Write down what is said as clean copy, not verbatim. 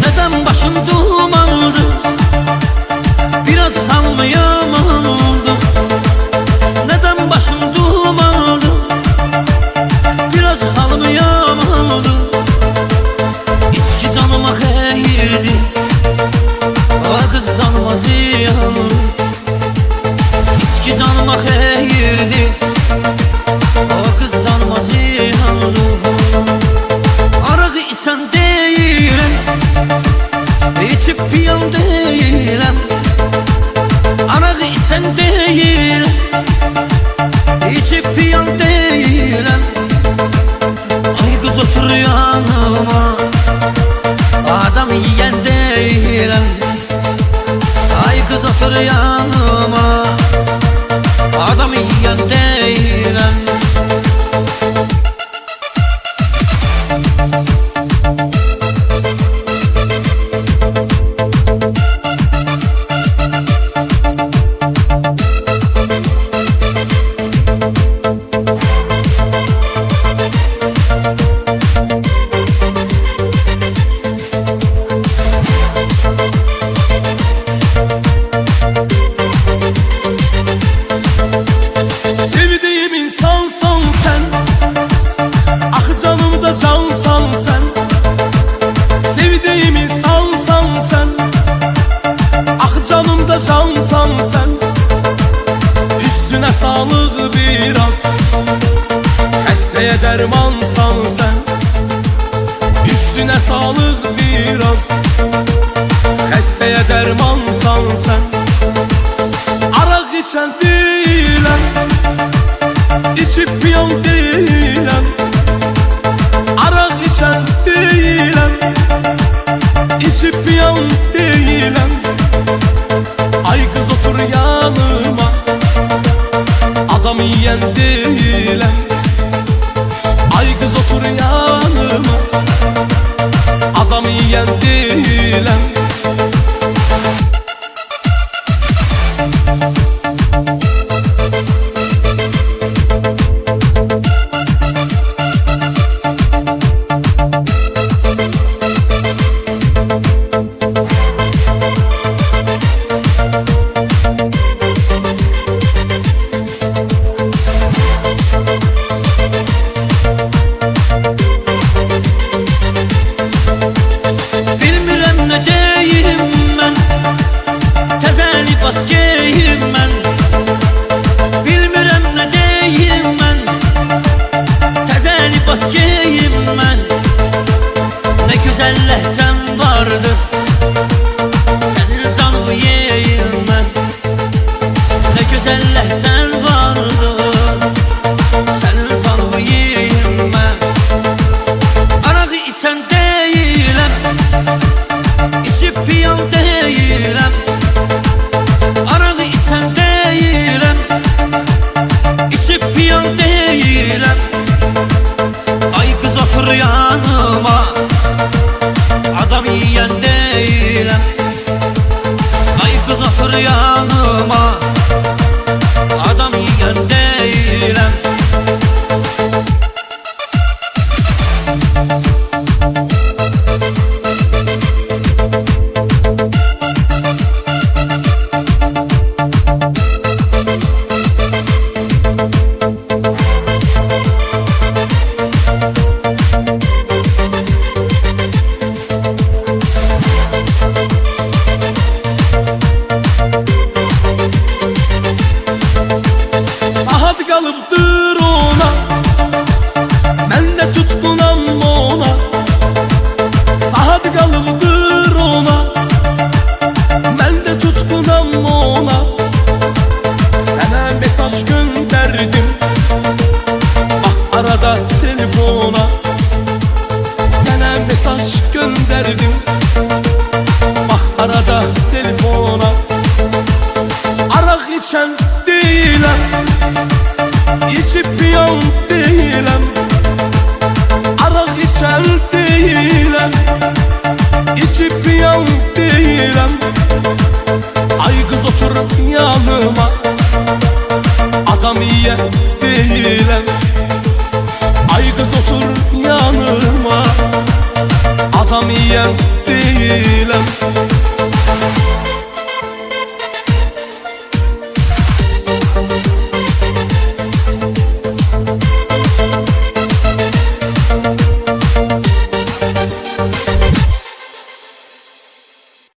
Neden başım dumandı, biraz halım yaman oldu. Neden başım dumandı, biraz halım yaman oldu. İçki canıma xeyirdi, o kız canıma ziyan. İçki canıma xeyirdi, o kız canıma ziyandı. Arağı içen değilim, İçip piyan değilim. Arağı içen değilim, İçip piyan değilim. Ay kız otur yanıma, adam yiyen değilim. Ay kız otur yanıma, adam yiyen değilim. Cansan sen, sevdiğim insansan sen, ah canımda cansan sen. Üstüne sağlık biraz, hastaya dermansan sen. Üstüne sağlık biraz, hastaya dermansan sen. Arak içen değilim, içip piyan değilim. Arak içen değilim, içip piyan değilim. Ay kız otur yanıma, adam yiyen değilim. Ay kız otur yanıma, adam yiyen değilim. Baskeyim mən, bilmirəm nə deyim mən. Təzəli baskeyim mən, nə gözəl ləhcəm vardır, sənin canını yeyim mən. Nə gözəl ləhcən vardır, sənin canını yeyim mən. Arağı içən deyiləm, içib piyan deyiləm. Arağı içen değilim, içip piyan değilim. Ay kız otur yanıma, adam yiyen değilim. Ay kız otur yanıma, adam yiyen değilim. Saat kalıptır ona, ben de tutkunam ona. Saat kalıptır ona, ben de tutkunam ona. Sana mesaj gönderdim, bak arada telefona. Sana mesaj gönderdim, bak arada telefona. Arak içen değilim, içip piyan değilim. Arak içen değilim, içip piyan değilim. otur yanıma, adam yiyen değilim. Ay kız otur yanıma, adam yiyen değilim.